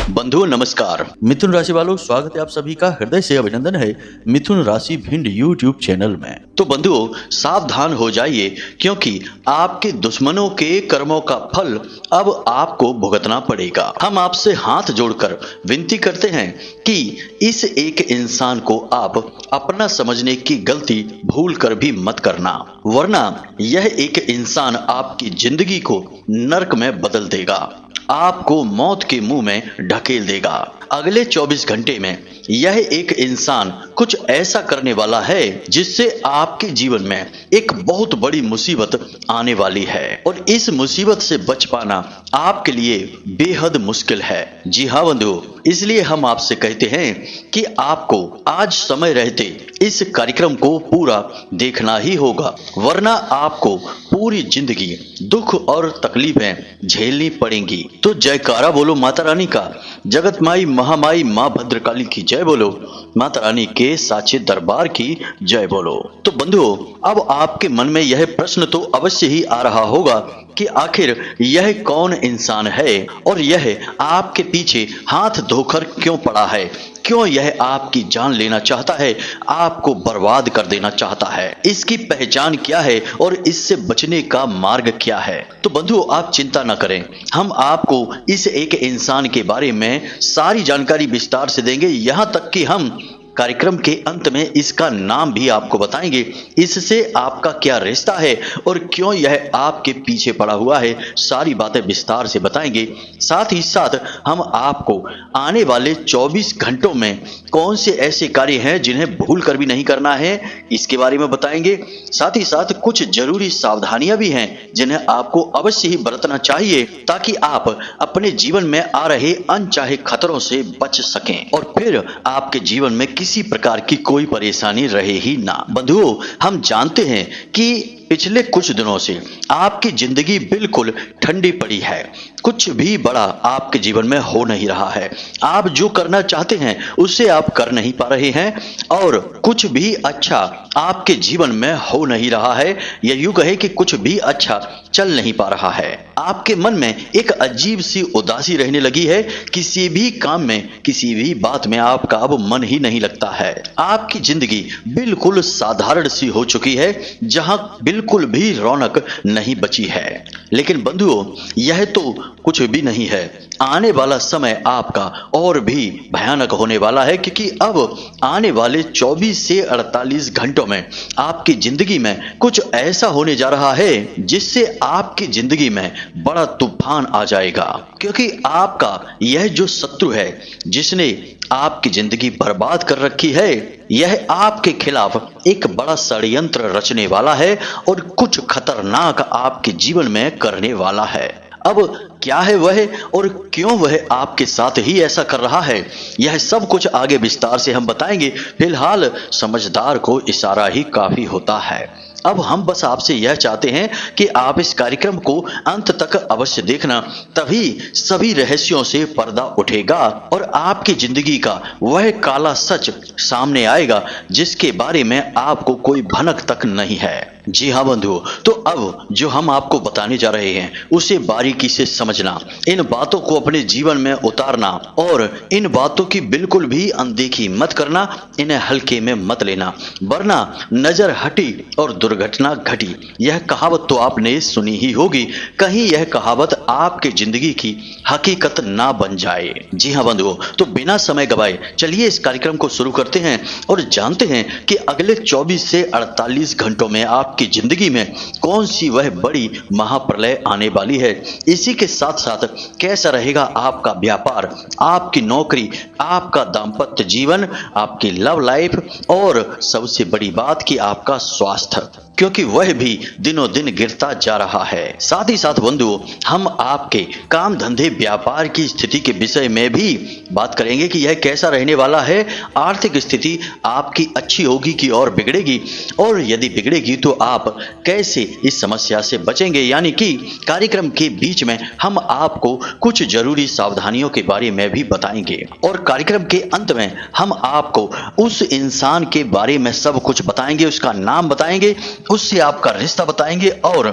बंधुओं नमस्कार। मिथुन राशि वालों, स्वागत है आप सभी का, हृदय से अभिनंदन है मिथुन राशि भिंड यूट्यूब चैनल में। तो बंधुओं सावधान हो जाइए, क्योंकि आपके दुश्मनों के कर्मों का फल अब आपको भुगतना पड़ेगा। हम आपसे हाथ जोड़कर विनती करते हैं कि इस एक इंसान को आप अपना समझने की गलती भूल कर भी मत करना, वरना यह एक इंसान आपकी जिंदगी को नर्क में बदल देगा, आपको मौत के मुंह में ढकेल देगा। अगले 24 घंटे में यह एक इंसान कुछ ऐसा करने वाला है जिससे आपके जीवन में एक बहुत बड़ी मुसीबत आने वाली है, और इस मुसीबत से बच पाना आपके लिए बेहद मुश्किल है। जी हाँ बंधु, इसलिए हम आपसे कहते हैं कि आपको आज समय रहते इस कार्यक्रम को पूरा देखना ही होगा, वरना आपको पूरी जिंदगी दुख और तकलीफें झेलनी पड़ेंगी। तो जयकारा बोलो माता रानी का, जगत माई महामाई मां भद्रकाली की जय बोलो, माता रानी के साचे दरबार की जय बोलो। तो बंधुओं, अब आपके मन में यह प्रश्न तो अवश्य ही आ रहा होगा कि आखिर यह कौन इंसान है और यह आपके पीछे हाथ धोकर क्यों पड़ा है, क्यों यह आपकी जान लेना चाहता है, आपको बर्बाद कर देना चाहता है, इसकी पहचान क्या है और इससे बचने का मार्ग क्या है। तो बंधुओं आप चिंता न करें, हम आपको इस एक इंसान के बारे में सारी जानकारी विस्तार से देंगे, यहाँ तक कि हम कार्यक्रम के अंत में इसका नाम भी आपको बताएंगे, इससे आपका क्या रिश्ता है और क्यों यह आपके पीछे पड़ा हुआ है, सारी बातें विस्तार से बताएंगे। साथ ही साथ हम आपको आने वाले 24 घंटों में कौन से ऐसे कार्य हैं जिन्हें भूल कर भी नहीं करना है, इसके बारे में बताएंगे। साथ ही साथ कुछ जरूरी सावधानियां भी हैं जिन्हें आपको अवश्य ही बरतना चाहिए, ताकि आप अपने जीवन में आ रहे अनचाहे खतरों से बच सकें और फिर आपके जीवन में किसी प्रकार की कोई परेशानी रहे ही ना। बंधुओं हम जानते हैं कि पिछले कुछ दिनों से आपकी जिंदगी बिल्कुल ठंडी पड़ी है, कुछ भी बड़ा आपके जीवन में हो नहीं रहा है, आप जो करना चाहते हैं उसे आप कर नहीं पा रहे हैं और कुछ भी अच्छा आपके जीवन में हो नहीं रहा है, या यूं कहे कि कुछ भी अच्छा चल नहीं पा रहा है। आपके मन में एक अजीब सी उदासी रहने लगी है, किसी भी काम में किसी भी बात में आपका अब मन ही नहीं लगता है, आपकी जिंदगी बिल्कुल साधारण सी हो चुकी है, जहां बिल्कुल भी रौनक नहीं बची है। लेकिन बंधुओं यह तो कुछ भी नहीं है, आने वाला समय आपका और भी भयानक होने वाला है, क्योंकि अब आने वाले 24 से 48 घंटों में आपकी जिंदगी में कुछ ऐसा होने जा रहा है जिससे आपकी जिंदगी में बड़ा तूफान आ जाएगा। क्योंकि आपका यह जो शत्रु है जिसने आपकी जिंदगी बर्बाद कर रखी है, यह आपके खिलाफ एक बड़ा षड्यंत्र रचने वाला है और कुछ खतरनाक आपके जीवन में करने वाला है। अब क्या है वह और क्यों वह आपके साथ ही ऐसा कर रहा है, यह सब कुछ आगे विस्तार से हम बताएंगे। फिलहाल समझदार को इशारा ही काफी होता है। अब हम बस आपसे यह चाहते हैं कि आप इस कार्यक्रम को अंत तक अवश्य देखना, तभी सभी रहस्यों से पर्दा उठेगा और आपकी जिंदगी का वह काला सच सामने आएगा जिसके बारे में आपको कोई भनक तक नहीं है। जी हाँ बंधुओं, तो अब जो हम आपको बताने जा रहे हैं उसे बारीकी से समझना, इन बातों को अपने जीवन में उतारना और इन बातों की बिल्कुल भी अनदेखी मत करना, इन्हें हल्के में मत लेना, वरना नजर हटी और दुर्घटना घटी। यह कहावत तो आपने सुनी ही होगी, कहीं यह कहावत आपके जिंदगी की हकीकत ना बन जाए। जी हाँ बंधुओं, तो बिना समय गवाए चलिए इस कार्यक्रम को शुरू करते हैं और जानते हैं कि अगले 24 से 48 घंटों में आपकी जिंदगी में कौन सी वह बड़ी महाप्रलय आने वाली है। इसी के साथ साथ कैसा रहेगा आपका व्यापार, आपकी नौकरी, आपका दाम्पत्य जीवन, आपकी लव लाइफ और सबसे बड़ी बात कि आपका स्वास्थ्य, क्योंकि वह भी दिनों दिन गिरता जा रहा है। साथ ही साथ बंधुओं हम आपके काम धंधे व्यापार की स्थिति के विषय में भी बात करेंगे कि यह कैसा रहने वाला है। आर्थिक स्थिति आपकी अच्छी होगी कि और बिगड़ेगी, और यदि बिगड़ेगी तो आप कैसे इस समस्या से बचेंगे। यानी कि कार्यक्रम के बीच में हम आपको कुछ जरूरी सावधानियों के बारे में भी बताएंगे और कार्यक्रम के अंत में हम आपको उस इंसान के बारे में सब कुछ बताएंगे, उसका नाम बताएंगे उससे आपका रिश्ता बताएंगे और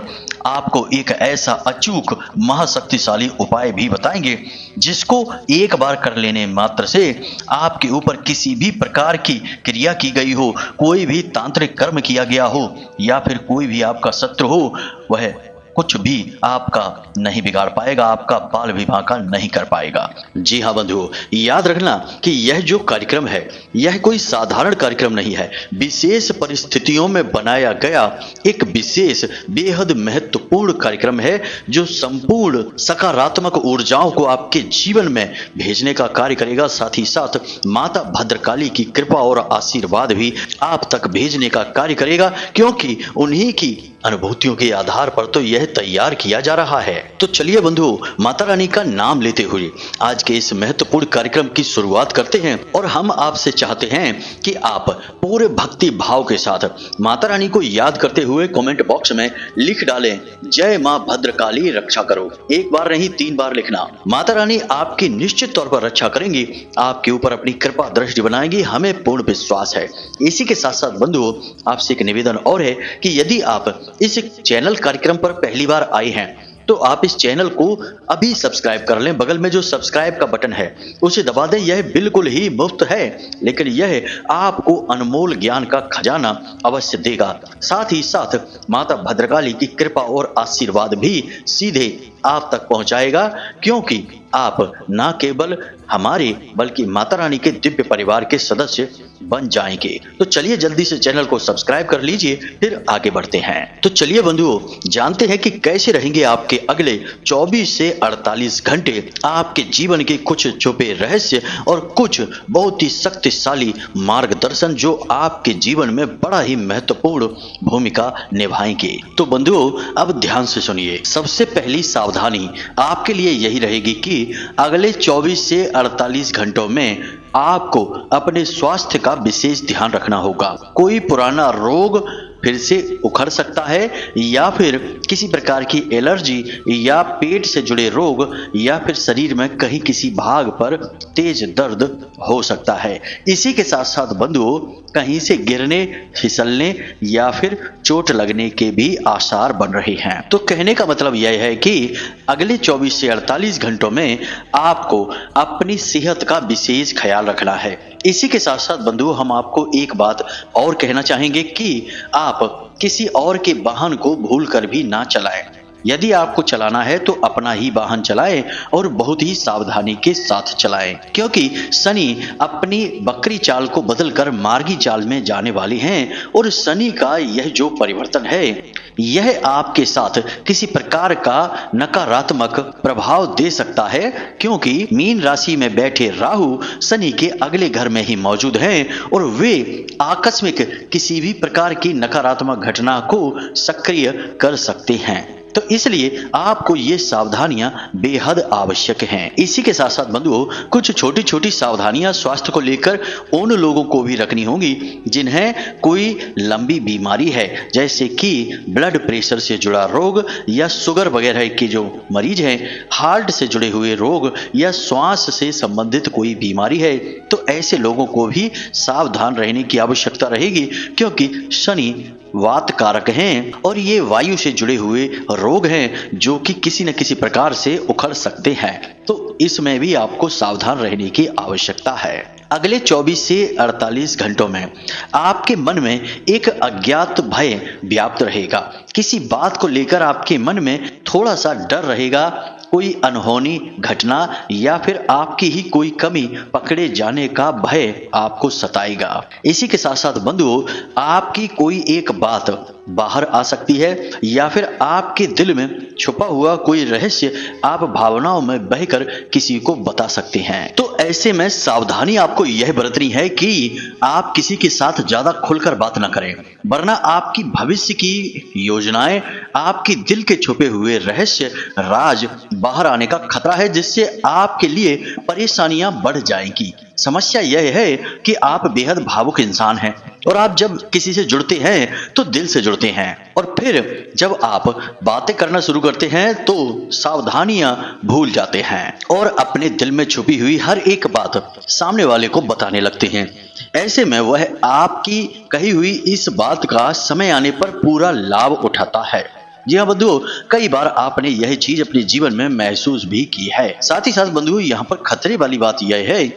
आपको एक ऐसा अचूक महाशक्तिशाली उपाय भी बताएंगे जिसको एक बार कर लेने मात्र से आपके ऊपर किसी भी प्रकार की क्रिया की गई हो, कोई भी तांत्रिक कर्म किया गया हो या फिर कोई भी आपका शत्रु हो, वह कुछ भी आपका नहीं बिगाड़ पाएगा, आपका बाल विवाह का नहीं कर पाएगा। जी हाँ बंधुओं, याद रखना कि यह जो कार्यक्रम है यह कोई साधारण कार्यक्रम नहीं है। विशेष परिस्थितियों में बनाया गया एक विशेष बेहद महत्वपूर्ण कार्यक्रम है जो संपूर्ण सकारात्मक ऊर्जाओं को आपके जीवन में भेजने का कार्य करेगा। साथ ही साथ माता भद्रकाली की कृपा और आशीर्वाद भी आप तक भेजने का कार्य करेगा, क्योंकि उन्हीं की अनुभूतियों के आधार पर तो यह तैयार किया जा रहा है। तो चलिए बंधुओं, माता रानी का नाम लेते हुए आज के इस महत्वपूर्ण कार्यक्रम की शुरुआत करते हैं और हम आपसे चाहते हैं कि आप पूरे भक्ति भाव के साथ माता रानी को याद करते हुए कमेंट बॉक्स में लिख डालें, जय मां भद्रकाली रक्षा करो। एक बार नहीं 3 बार लिखना। माता रानी आपकी निश्चित तौर पर रक्षा करेंगी, आपके ऊपर अपनी कृपा दृष्टि बनाएंगी, हमें पूर्ण विश्वास है। इसी के साथ साथ बंधुओं, आपसे एक निवेदन और है कि यदि आप इस चैनल कार्यक्रम पर पहली बार आए हैं तो आप इस चैनल को अभी सब्सक्राइब कर लें। बगल में जो सब्सक्राइब का बटन है उसे दबा दें। यह बिल्कुल ही मुफ्त है, लेकिन यह आपको अनमोल ज्ञान का खजाना अवश्य देगा। साथ ही साथ माता भद्रकाली की कृपा और आशीर्वाद भी सीधे आप तक पहुंचाएगा, क्योंकि आप ना केवल हमारे बल्कि माता रानी के दिव्य परिवार के सदस्य बन जाएंगे। तो चलिए जल्दी से चैनल को सब्सक्राइब कर लीजिए, फिर आगे बढ़ते हैं। तो चलिए बंधुओं, जानते हैं कि कैसे रहेंगे आपके अगले 24 से 48 घंटे आपके जीवन के कुछ छुपे रहस्य और कुछ बहुत ही शक्तिशाली मार्गदर्शन जो आपके जीवन में बड़ा ही महत्वपूर्ण भूमिका निभाएंगे। तो बंधुओं, अब ध्यान से सुनिए। सबसे पहली सावधानी आपके लिए यही रहेगी कि अगले 24 से 48 घंटों में आपको अपने स्वास्थ्य का विशेष ध्यान रखना होगा। कोई पुराना रोग फिर से उखड़ सकता है, या फिर किसी प्रकार की एलर्जी या पेट से जुड़े रोग, या फिर शरीर में कहीं किसी भाग पर तेज दर्द हो सकता है। इसी के साथ साथ बंधुओं, कहीं से गिरने, फिसलने या फिर चोट लगने के भी आसार बन रहे हैं। तो कहने का मतलब यह है कि अगले 24 से 48 घंटों में आपको अपनी सेहत का विशेष ख्याल रखना है। इसी के साथ साथ बंधुओं, हम आपको एक बात और कहना चाहेंगे कि आप किसी और के वाहन को भूलकर भी ना चलाएं। यदि आपको चलाना है तो अपना ही वाहन चलाएं और बहुत ही सावधानी के साथ चलाएं, क्योंकि शनि अपनी बकरी चाल को बदलकर मार्गी चाल में जाने वाले हैं और शनि का यह जो परिवर्तन है यह आपके साथ किसी प्रकार का नकारात्मक प्रभाव दे सकता है, क्योंकि मीन राशि में बैठे राहु शनि के अगले घर में ही मौजूद हैं और वे आकस्मिक किसी भी प्रकार की नकारात्मक घटना को सक्रिय कर सकते हैं। तो इसलिए आपको ये सावधानियां बेहद आवश्यक हैं। इसी के साथ साथ बंधुओं, कुछ छोटी छोटी सावधानियां स्वास्थ्य को लेकर उन लोगों को भी रखनी होंगी जिन्हें कोई लंबी बीमारी है, जैसे कि ब्लड प्रेशर से जुड़ा रोग या शुगर वगैरह के जो मरीज हैं, हार्ट से जुड़े हुए रोग या श्वास से संबंधित कोई बीमारी है, तो ऐसे लोगों को भी सावधान रहने की आवश्यकता रहेगी, क्योंकि शनि वात कारक हैं और ये वायु से जुड़े हुए रोग हैं जो कि किसी न किसी प्रकार से उखड़ सकते हैं। तो इसमें भी आपको सावधान रहने की आवश्यकता है। अगले 24 से 48 घंटों में आपके मन में एक अज्ञात भय व्याप्त रहेगा। किसी बात को लेकर आपके मन में थोड़ा सा डर रहेगा, कोई अनहोनी घटना या फिर आपकी ही कोई कमी पकड़े जाने का भय आपको सताएगा। इसी के साथ साथ बंधुओं, आपकी कोई एक बात बाहर आ सकती है या फिर आपके दिल में छुपा हुआ कोई रहस्य आप भावनाओं में बहकर किसी को बता सकते हैं। तो ऐसे में सावधानी आपको यह बरतनी है कि आप किसी के साथ ज्यादा खुलकर बात न करें, वरना आपकी भविष्य की योजनाएं, आपके दिल के छुपे हुए रहस्य राज बाहर आने का खतरा है, जिससे आपके लिए परेशानियां बढ़ जाएंगी। समस्या यह है कि आप बेहद भावुक इंसान हैं और आप जब किसी से जुड़ते हैं तो दिल से जुड़ते हैं, और फिर जब आप बातें करना शुरू करते हैं तो सावधानियां भूल जाते हैं और अपने दिल में छुपी हुई हर एक बात सामने वाले को बताने लगते हैं। ऐसे में वह आपकी कही हुई इस बात का समय आने पर पूरा लाभ उठाता है। जी हाँ बंधुओं, कई बार आपने यह चीज अपने जीवन में महसूस भी की है। साथ ही साथ बंधुओं, यहाँ पर खतरे वाली बात यह है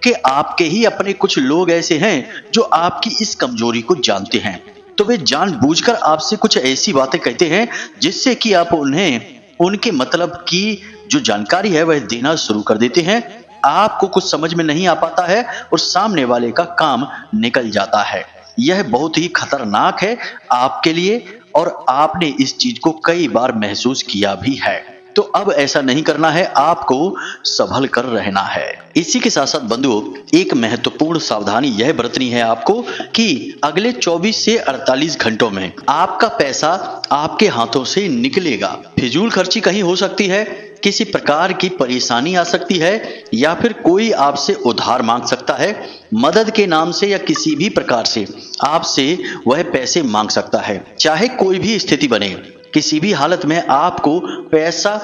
कि आपके ही अपने कुछ लोग ऐसे हैं जो आपकी इस कमजोरी को जानते हैं, तो वे जानबूझकर आपसे कुछ ऐसी बातें कहते हैं जिससे कि आप उन्हें उनके मतलब की जो जानकारी है वह देना शुरू कर देते हैं। आपको कुछ समझ में नहीं आ पाता है और सामने वाले का काम निकल जाता है। यह बहुत ही खतरनाक है आपके लिए और आपने इस चीज को कई बार महसूस किया भी है। तो अब ऐसा नहीं करना है, आपको संभल कर रहना है। इसी के साथ साथ बंधुओं, एक महत्वपूर्ण सावधानी यह बरतनी है आपको कि अगले 24 से 48 घंटों में आपका पैसा आपके हाथों से निकलेगा। फिजूल खर्ची कहीं हो सकती है, किसी प्रकार की परेशानी आ सकती है, या फिर कोई आपसे उधार मांग सकता है, मदद के नाम से या किसी भी प्रकार से आपसे वह पैसे मांग सकता है। चाहे कोई भी स्थिति बने, किसी भी हालत में आपको पैसा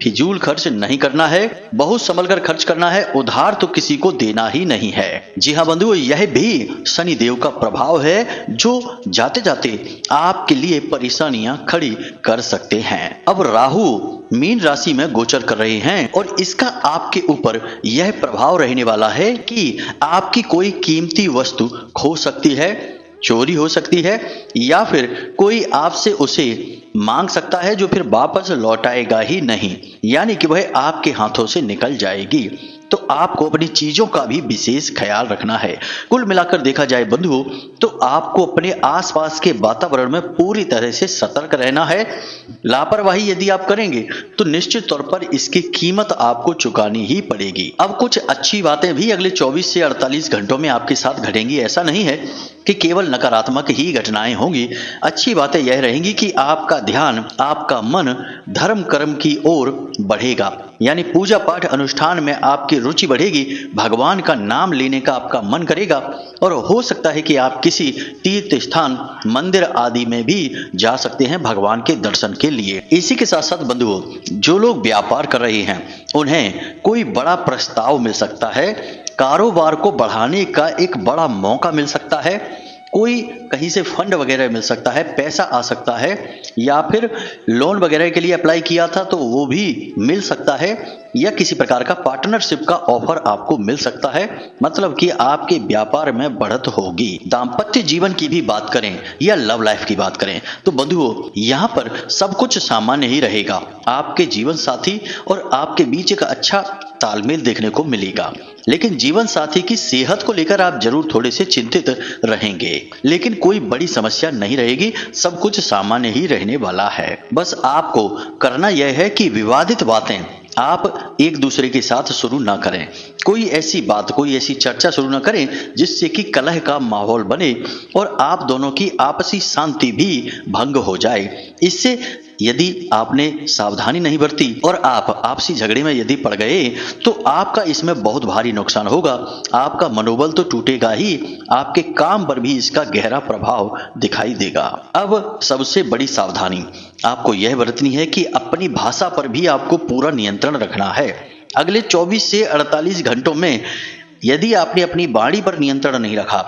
फिजूल खर्च नहीं करना है, बहुत संभल कर खर्च करना है। उधार तो किसी को देना ही नहीं है। जी हाँ बंधुओं, यह भी शनि देव का प्रभाव है जो जाते जाते आपके लिए परेशानियां खड़ी कर सकते हैं। अब राहु मीन राशि में गोचर कर रहे हैं और इसका आपके ऊपर यह प्रभाव रहने वाला है कि आपकी कोई कीमती वस्तु खो सकती है, चोरी हो सकती है, या फिर कोई आपसे उसे मांग सकता है जो फिर वापस लौटाएगा ही नहीं, यानी कि वह आपके हाथों से निकल जाएगी। तो आपको अपनी चीजों का भी विशेष ख्याल रखना है। कुल मिलाकर देखा जाए बंधुओं, तो आपको अपने आसपास के वातावरण में पूरी तरह से सतर्क रहना है। लापरवाही यदि आप करेंगे तो निश्चित तौर पर इसकी कीमत आपको चुकानी ही पड़ेगी। अब कुछ अच्छी बातें भी अगले 24 से 48 घंटों में आपके साथ घटेंगी। ऐसा नहीं है कि केवल नकारात्मक ही घटनाएं होंगी। अच्छी बातें यह रहेंगी कि आपका ध्यान, आपका मन धर्म कर्म की ओर बढ़ेगा, यानी पूजा पाठ अनुष्ठान में आपकी रुचि बढ़ेगी, भगवान का नाम लेने का आपका मन करेगा और हो सकता है कि आप किसी तीर्थ स्थान, मंदिर आदि में भी जा सकते हैं भगवान के दर्शन के लिए। इसी के साथ साथ बंधुओं, जो लोग व्यापार कर रहे हैं उन्हें कोई बड़ा प्रस्ताव मिल सकता है, कारोबार को बढ़ाने का एक बड़ा मौका मिल सकता है, कोई कहीं से फंड वगैरह मिल सकता है, पैसा आ सकता है, या फिर लोन वगैरह के लिए अप्लाई किया था तो वो भी मिल सकता है, या किसी प्रकार का पार्टनरशिप का ऑफर आपको मिल सकता है। मतलब कि आपके व्यापार में बढ़त होगी। दाम्पत्य जीवन की भी बात करें या लव लाइफ की बात करें तो बंधुओं, यहाँ पर सब कुछ सामान्य ही रहेगा। आपके जीवन साथी और आपके बीच एक अच्छा तालमेल देखने को मिलेगा, लेकिन जीवन साथी की सेहत को लेकर आप जरूर थोड़े से चिंतित रहेंगे। लेकिन कोई बड़ी समस्या नहीं रहेगी, सब कुछ सामान्य ही रहने वाला है। बस आपको करना यह है कि विवादित बातें आप एक दूसरे के साथ शुरू ना करें। कोई ऐसी बात, कोई ऐसी चर्चा शुरू ना करें जिससे कि कलह का माहौल बने और आप दोनों की आपसी शांति भी भंग हो जाए। इससे यदि आपने सावधानी नहीं बरती और आप आपसी झगड़े में यदि पड़ गए तो आपका इसमें बहुत भारी नुकसान होगा। आपका मनोबल तो टूटेगा ही, आपके काम पर भी इसका गहरा प्रभाव दिखाई देगा। अब सबसे बड़ी सावधानी आपको यह बरतनी है कि अपनी भाषा पर भी आपको पूरा नियंत्रण रखना है। अगले 24 से 48 घंटों में यदि आपने अपनी वाणी पर नियंत्रण नहीं रखा,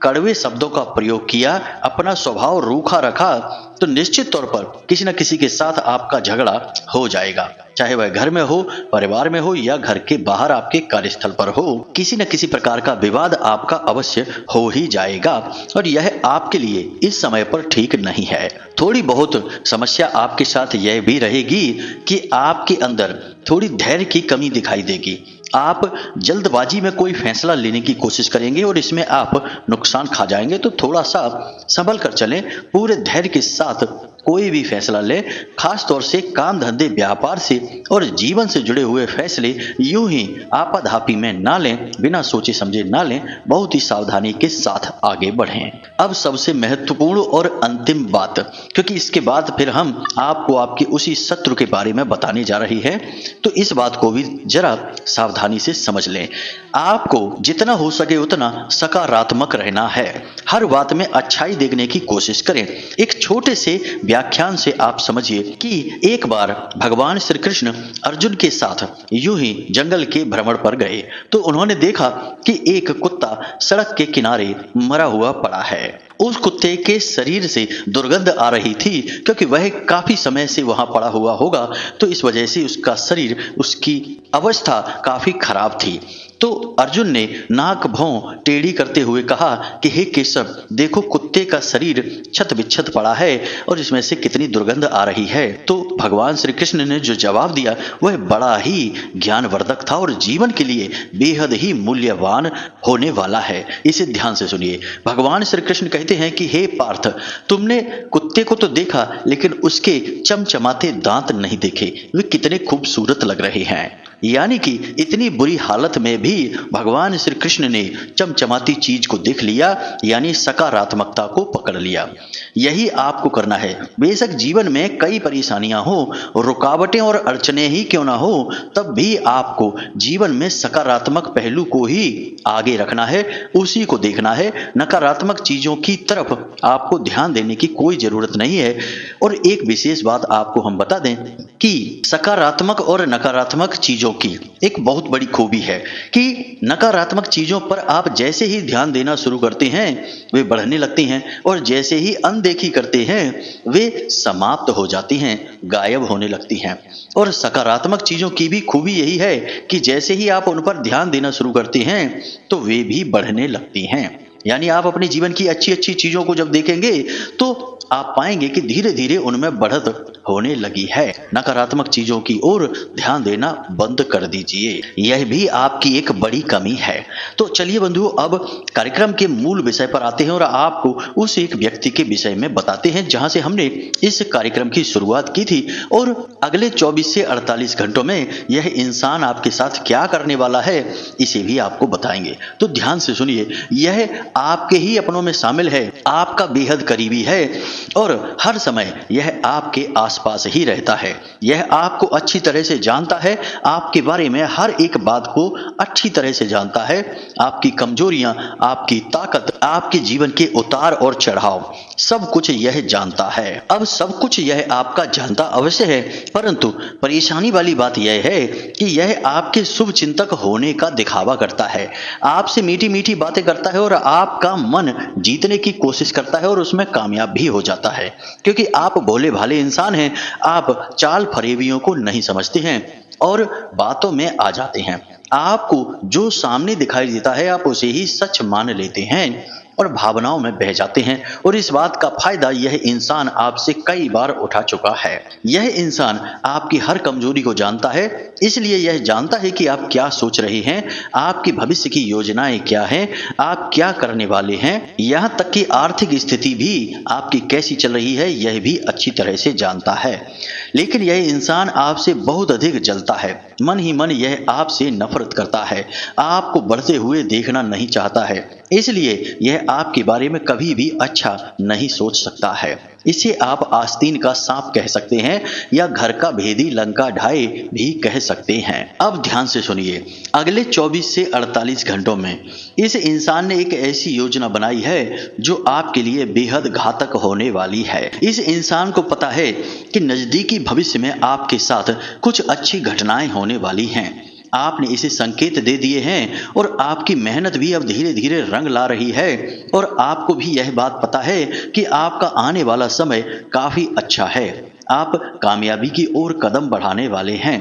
कड़वे शब्दों का प्रयोग किया, अपना स्वभाव रूखा रखा, तो निश्चित तौर पर किसी न किसी के साथ आपका झगड़ा हो जाएगा। चाहे वह घर में हो, परिवार में हो, या घर के बाहर आपके कार्यस्थल पर हो, किसी न किसी प्रकार का विवाद आपका अवश्य हो ही जाएगा और यह आपके लिए इस समय पर ठीक नहीं है। थोड़ी बहुत समस्या आपके साथ यह भी रहेगी कि आपके अंदर थोड़ी धैर्य की कमी दिखाई देगी। आप जल्दबाजी में कोई फैसला लेने की कोशिश करेंगे और इसमें आप नुकसान खा जाएंगे। तो थोड़ा सा संभल कर चलें, पूरे धैर्य के साथ कोई भी फैसला लें। खास तौर से काम धंधे, व्यापार से और जीवन से जुड़े हुए फैसले यूं ही आपाधापी में ना लें, बिना सोचे समझे ना लें, बहुत ही सावधानी के साथ आगे बढ़ें। अब सबसे महत्वपूर्ण और अंतिम बात, क्योंकि इसके बाद फिर हम आपको आपके उसी शत्रु के बारे में बताने जा रही है, तो इस बात को भी जरा सावधानी से समझ लें। आपको जितना हो सके उतना सकारात्मक रहना है। हर बात में अच्छाई देखने की कोशिश करें। एक छोटे से व्याख्यान से आप समझिए कि एक बार भगवान श्री कृष्ण अर्जुन के साथ यूं ही जंगल के भ्रमण पर गए तो उन्होंने देखा कि एक कुत्ता सड़क के किनारे मरा हुआ पड़ा है। उस कुत्ते के शरीर से दुर्गंध आ रही थी क्योंकि वह काफी समय से वहां पड़ा हुआ होगा, तो इस वजह से उसका शरीर, उसकी अवस्था काफी खराब थी। तो अर्जुन ने नाक भौं टेढ़ी करते हुए कहा कि हे केशव, देखो कुत्ते का शरीर छत बिच्छत पड़ा है और इसमें से कितनी दुर्गंध आ रही है। तो भगवान श्री कृष्ण ने जो जवाब दिया वह बड़ा ही ज्ञानवर्धक था और जीवन के लिए बेहद ही मूल्यवान होने वाला है। इसे ध्यान से सुनिए। भगवान श्री कृष्ण कहते हैं कि हे पार्थ, तुमने कुत्ते को तो देखा लेकिन उसके चमचमाते दांत नहीं देखे, वे कितने खूबसूरत लग रहे हैं। यानी कि इतनी बुरी हालत में भी भगवान श्री कृष्ण ने चमचमाती चीज को देख लिया, यानी सकारात्मकता को पकड़ लिया। यही आपको करना है। बेशक जीवन में कई परेशानियां हो, रुकावटें और अड़चने ही क्यों ना हो, तब भी आपको जीवन में सकारात्मक पहलू को ही आगे रखना है, उसी को देखना है। नकारात्मक चीजों की तरफ आपको ध्यान देने की कोई जरूरत नहीं है। और एक विशेष बात आपको हम बता दें कि सकारात्मक और नकारात्मक चीजों की एक बहुत बड़ी खूबी है कि नकारात्मक चीजों पर आप जैसे ही ध्यान देना शुरू करते हैं वे बढ़ने लगती हैं और जैसे ही अनदेखी करते हैं वे समाप्त हो जाती हैं, गायब होने लगती हैं। और सकारात्मक चीजों की भी खूबी यही है कि जैसे ही आप उन पर ध्यान देना शुरू करते हैं तो वे भी बढ़ने लगती हैं। यानी आप अपने जीवन की अच्छी अच्छी चीजों को जब देखेंगे तो आप पाएंगे कि धीरे धीरे उनमें बढ़त होने लगी है। नकारात्मक चीजों की ओर ध्यान देना बंद कर दीजिए, यह भी आपकी एक बड़ी कमी है। तो चलिए बंधुओं, अब कार्यक्रम के मूल विषय पर आते हैं और आपको उस एक व्यक्ति के विषय में बताते हैं जहां से हमने इस कार्यक्रम की शुरुआत की थी और अगले 24 से 48 घंटों में यह इंसान आपके साथ क्या करने वाला है इसे भी आपको बताएंगे। तो ध्यान से सुनिए। यह आपके ही अपनों में शामिल है, आपका बेहद करीबी है और हर समय यह आपके आसपास ही रहता है। यह आपको अच्छी तरह से जानता है, आपके बारे में हर एक बात को अच्छी तरह से जानता है, आपकी कमजोरियां, आपकी ताकत, आपके जीवन के उतार और चढ़ाव, सब कुछ यह जानता है। अब सब कुछ यह आपका जानता अवश्य है, परंतु परेशानी वाली बात यह है कि यह आपके शुभ चिंतक होने का दिखावा करता है, आपसे मीठी मीठी बातें करता है और आपका मन जीतने की कोशिश करता है और उसमें कामयाब भी हो जाता है। क्योंकि आप भोले भाले इंसान हैं, आप चाल फरेबियों को नहीं समझते हैं और बातों में आ जाते हैं। आपको जो सामने दिखाई देता है आप उसे ही सच मान लेते हैं और भावनाओं में बह जाते हैं और इस बात का फायदा यह इंसान आपसे कई बार उठा चुका है। यह इंसान आपकी हर कमजोरी को जानता है, इसलिए यह जानता है कि आप क्या सोच रहे हैं, आपकी भविष्य की योजनाएं क्या हैं, आप क्या करने वाले हैं, यहाँ तक कि आर्थिक स्थिति भी आपकी कैसी चल रही है यह भी अच्छी तरह से जानता है। लेकिन यह इंसान आपसे बहुत अधिक जलता है, मन ही मन यह आपसे नफरत करता है, आपको बढ़ते हुए देखना नहीं चाहता है, इसलिए यह आपके बारे में कभी भी अच्छा नहीं सोच सकता है। इसे आप आस्तीन का सांप कह सकते हैं या घर का भेदी लंका ढाए भी कह सकते हैं। अब ध्यान से सुनिए। अगले 24 से 48 घंटों में इस इंसान ने एक ऐसी योजना बनाई है जो आपके लिए बेहद घातक होने वाली है। इस इंसान को पता है कि नजदीकी भविष्य में आपके साथ कुछ अच्छी घटनाएं होने वाली हैं। आपने इसे संकेत दे दिए हैं और आपकी मेहनत भी अब धीरे धीरे रंग ला रही है और आपको भी यह बात पता है कि आपका आने वाला समय काफी अच्छा है। आप कामयाबी की ओर कदम बढ़ाने वाले हैं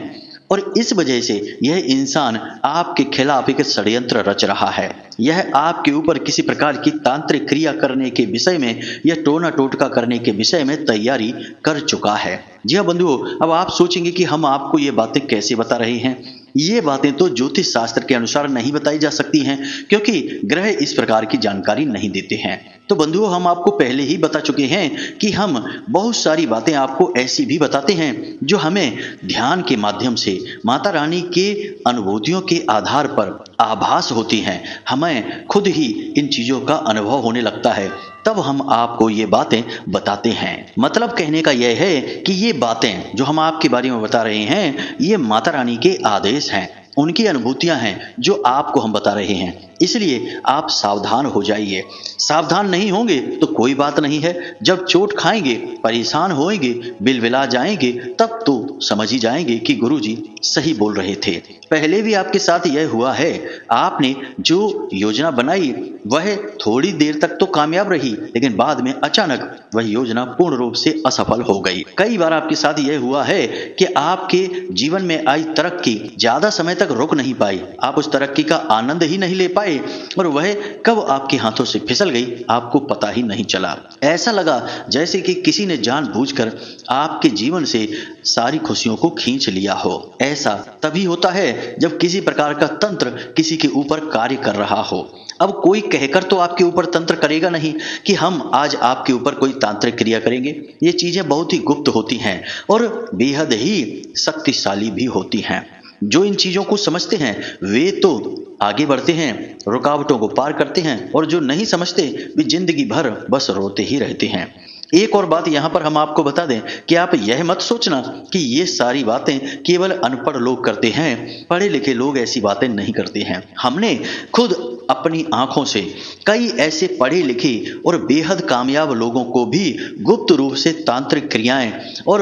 और इस वजह से यह इंसान आपके खिलाफ एक षड्यंत्र रच रहा है। यह आपके ऊपर किसी प्रकार की तांत्रिक क्रिया करने के विषय में या टोना टोटका करने के विषय में तैयारी कर चुका है। जी हाँ बंधुओं, अब आप सोचेंगे कि हम आपको ये बातें कैसे बता रहे हैं। ये बातें तो ज्योतिष शास्त्र के अनुसार नहीं बताई जा सकती हैं क्योंकि ग्रह इस प्रकार की जानकारी नहीं देते हैं। तो बंधुओं, हम आपको पहले ही बता चुके हैं कि हम बहुत सारी बातें आपको ऐसी भी बताते हैं जो हमें ध्यान के माध्यम से माता रानी के अनुभूतियों के आधार पर आभास होती हैं। हमें खुद ही इन चीजों का अनुभव होने लगता है, तब हम आपको ये बातें बताते हैं। मतलब कहने का यह है कि ये बातें जो हम आपके बारे में बता रहे हैं ये माता रानी के आदेश हैं, उनकी अनुभूतियां हैं जो आपको हम बता रहे हैं। इसलिए आप सावधान हो जाइए। सावधान नहीं होंगे तो कोई बात नहीं है, जब चोट खाएंगे, परेशान होएंगे, बिलबिला जाएंगे, तब तो समझ ही जाएंगे कि गुरुजी सही बोल रहे थे। पहले भी आपके साथ यह हुआ है, आपने जो योजना बनाई वह थोड़ी देर तक तो कामयाब रही, लेकिन बाद में अचानक वह योजना पूर्ण रूप से असफल हो गई। कई बार आपके साथ यह हुआ है कि आपके जीवन में आई तरक्की ज्यादा समय तक रुक नहीं पाई, आप उस तरक्की का आनंद ही नहीं ले पाए और वह कब आपके हाथों से फिसल गई आपको पता ही नहीं चला। ऐसा लगा जैसे कि किसी ने जानबूझकर आपके जीवन से सारी खुशियों को खींच लिया हो। ऐसा तभी होता है जब किसी प्रकार का तंत्र किसी के ऊपर कार्य कर रहा हो। अब कोई कहकर तो आपके ऊपर तंत्र करेगा नहीं कि हम आज आपके ऊपर कोई तांत्रिक क्रिया करेंगे। ये चीजें बहुत ही गुप्त होती हैं और बेहद ही शक्तिशाली भी होती हैं। जो इन चीजों को समझते हैं वे तो आगे बढ़ते हैं, रुकावटों को पार करते हैं, और जो नहीं समझते वे जिंदगी भर बस रोते ही रहते हैं। एक और बात यहाँ पर हम आपको बता दें कि आप यह मत सोचना कि ये सारी बातें केवल अनपढ़ लोग करते हैं, पढ़े लिखे लोग ऐसी बातें नहीं करते हैं। हमने खुद अपनी आंखों से कई ऐसे पढ़े लिखे और बेहद कामयाब लोगों को भी गुप्त रूप से तांत्रिक क्रियाएं और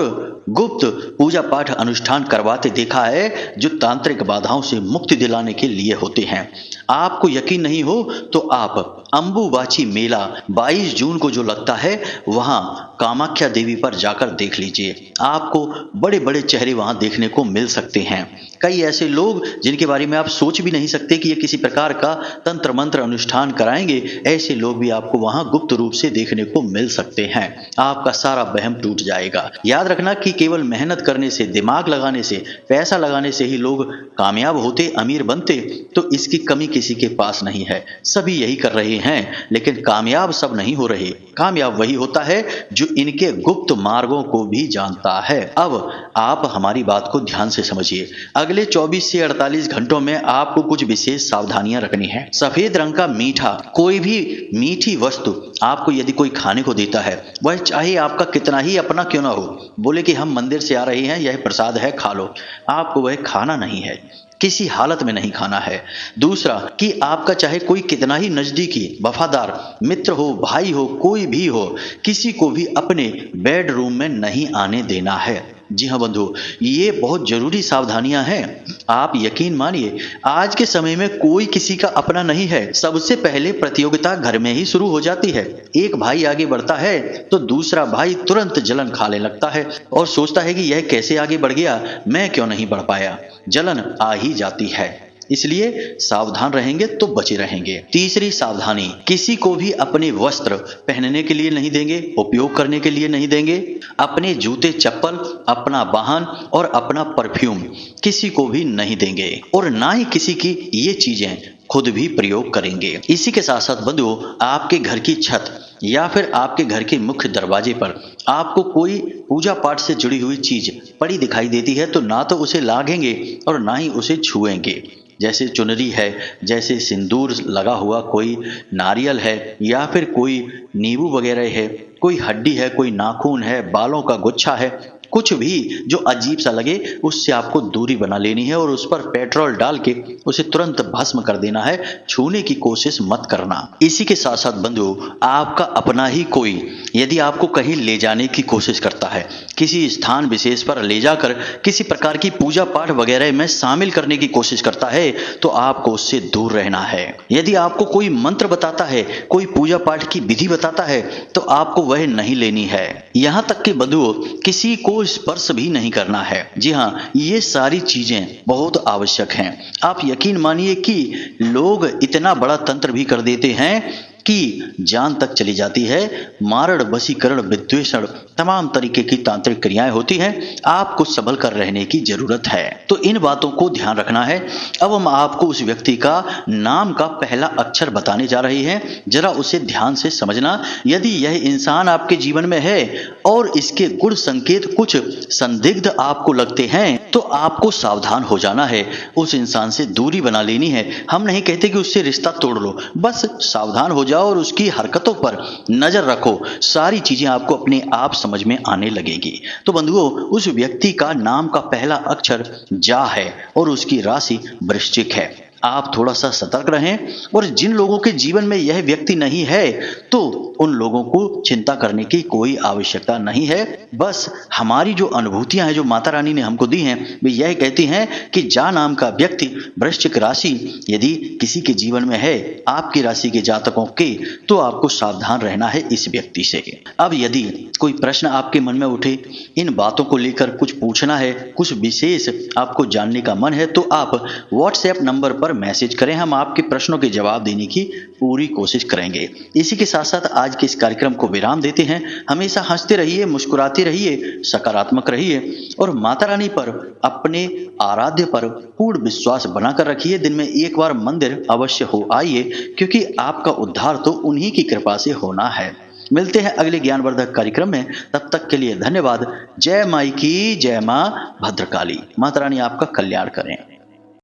गुप्त पूजा पाठ अनुष्ठान करवाते देखा है, जो तांत्रिक बाधाओं से मुक्ति दिलाने के लिए होते हैं। आपको यकीन नहीं हो तो आप अंबुबाची मेला 22 जून को जो लगता है वहां कामाख्या देवी पर जाकर देख लीजिए। आपको बड़े बड़े चेहरे वहां देखने को मिल सकते हैं। कई ऐसे लोग जिनके बारे में आप सोच भी नहीं सकते कि ये किसी प्रकार का तंत्र मंत्र अनुष्ठान कराएंगे, ऐसे लोग भी आपको वहां गुप्त रूप से देखने को मिल सकते हैं। आपका सारा वहम टूट जाएगा। याद रखना कि केवल मेहनत करने से, दिमाग लगाने से, पैसा लगाने से ही लोग कामयाब होते, अमीर बनते, तो इसकी कमी किसी के पास नहीं है। सभी यही कर रहे हैं, लेकिन कामयाब सब नहीं हो रहे। कामयाब वही होता है जो इनके गुप्त मार्गों को भी जानता है। अब आप हमारी बात को ध्यान से समझिए। अगले 24 से 48 घंटों में आपको कुछ विशेष सावधानियां रखनी है। सफेद रंग का मीठा, कोई भी मीठी वस्तु आपको यदि कोई खाने को देता है, वह चाहे आपका कितना ही अपना क्यों ना हो, बोले कि हम मंदिर से आ रहे हैं, यह प्रसाद है, खा लो, आपको वह खाना नहीं है, किसी हालत में नहीं खाना है। दूसरा कि आपका चाहे कोई कितना ही नजदीकी वफादार मित्र हो, भाई हो, कोई भी हो, किसी को भी अपने बेडरूम में नहीं आने देना है। जी हाँ बंधु, ये बहुत जरूरी सावधानियां हैं। आप यकीन मानिए, आज के समय में कोई किसी का अपना नहीं है। सबसे पहले प्रतियोगिता घर में ही शुरू हो जाती है। एक भाई आगे बढ़ता है तो दूसरा भाई तुरंत जलन खाने लगता है और सोचता है कि यह कैसे आगे बढ़ गया, मैं क्यों नहीं बढ़ पाया। जलन आ ही जाती है। इसलिए सावधान रहेंगे तो बचे रहेंगे। तीसरी सावधानी, किसी को भी अपने वस्त्र पहनने के लिए नहीं देंगे, उपयोग करने के लिए नहीं देंगे। अपने जूते चप्पल, अपना वाहन और अपना परफ्यूम किसी को भी नहीं देंगे और ना ही किसी की ये चीजें खुद भी प्रयोग करेंगे। इसी के साथ साथ बंधुओं, आपके घर की छत या फिर आपके घर के मुख्य दरवाजे पर आपको कोई पूजा पाठ से जुड़ी हुई चीज पड़ी दिखाई देती है तो ना तो उसे लागेंगे और ना ही उसे छुएंगे। जैसे चुनरी है, जैसे सिंदूर लगा हुआ कोई नारियल है, या फिर कोई नींबू वगैरह है, कोई हड्डी है, कोई नाखून है, बालों का गुच्छा है, कुछ भी जो अजीब सा लगे उससे आपको दूरी बना लेनी है और उस पर पेट्रोल डाल के उसे तुरंत भस्म कर देना है। छूने की कोशिश मत करना। इसी के साथ साथ बंधु, आपका अपना ही कोई यदि आपको कहीं ले जाने की कोशिश करता है, किसी स्थान विशेष पर ले जाकर किसी प्रकार की पूजा पाठ वगैरह में शामिल करने की कोशिश करता है, तो आपको उससे दूर रहना है। यदि आपको कोई मंत्र बताता है, कोई पूजा पाठ की विधि बताता है, तो आपको वह नहीं लेनी है। यहाँ तक कि बंधुओं, किसी को स्पर्श भी नहीं करना है। जी हाँ, ये सारी चीजें बहुत आवश्यक हैं। आप यकीन मानिए कि लोग इतना बड़ा तंत्र भी कर देते हैं कि जान तक चली जाती है। मारण, वशीकरण, विद्वेषण, तमाम तरीके की तांत्रिक क्रियाएं होती हैं। आपको संभल कर रहने की जरूरत है। तो इन बातों को ध्यान रखना है। अब हम आपको उस व्यक्ति का नाम का पहला अक्षर बताने जा रहे हैं, जरा उसे ध्यान से समझना। यदि यह इंसान आपके जीवन में है और इसके गुण संकेत कुछ संदिग्ध आपको लगते हैं, तो आपको सावधान हो जाना है, उस इंसान से दूरी बना लेनी है। हम नहीं कहते कि उससे रिश्ता तोड़ लो, बस सावधान हो जाओ और उसकी हरकतों पर नजर रखो। सारी चीजें आपको अपने आप समझ में आने लगेगी। तो बंधुओं, उस व्यक्ति का नाम का पहला अक्षर जा है और उसकी राशि वृश्चिक है। आप थोड़ा सा सतर्क रहें और जिन लोगों के जीवन में यह व्यक्ति नहीं है तो उन लोगों को चिंता करने की कोई आवश्यकता नहीं है। बस हमारी जो अनुभूतियां हैं, जो माता रानी ने हमको दी हैं, वे यह कहती हैं कि जा नाम का व्यक्ति वृश्चिक राशि यदि किसी के जीवन में है, आपकी राशि के जातकों के, तो आपको सावधान रहना है इस व्यक्ति से। अब यदि कोई प्रश्न आपके मन में उठे, इन बातों को लेकर कुछ पूछना है, कुछ विशेष आपको जानने का मन है, तो आप व्हाट्सएप नंबर पर मैसेज करें। हम आपके प्रश्नों के जवाब देने की पूरी कोशिश करेंगे। इसी के साथ साथ आज के इस कार्यक्रम को विराम देते हैं। हमेशा हंसते रहिए, मुस्कुराते रहिए, सकारात्मक रहिए और माता रानी पर, अपने आराध्य पर पूर्ण विश्वास बनाकर रखिए। दिन में एक बार मंदिर अवश्य हो आइए, क्योंकि आपका उद्धार तो उन्हीं की कृपा से होना है। मिलते हैं अगले ज्ञानवर्धक कार्यक्रम में, तब तक के लिए धन्यवाद। जय माई की, जय मां भद्रकाली। माता रानी आपका कल्याण करें।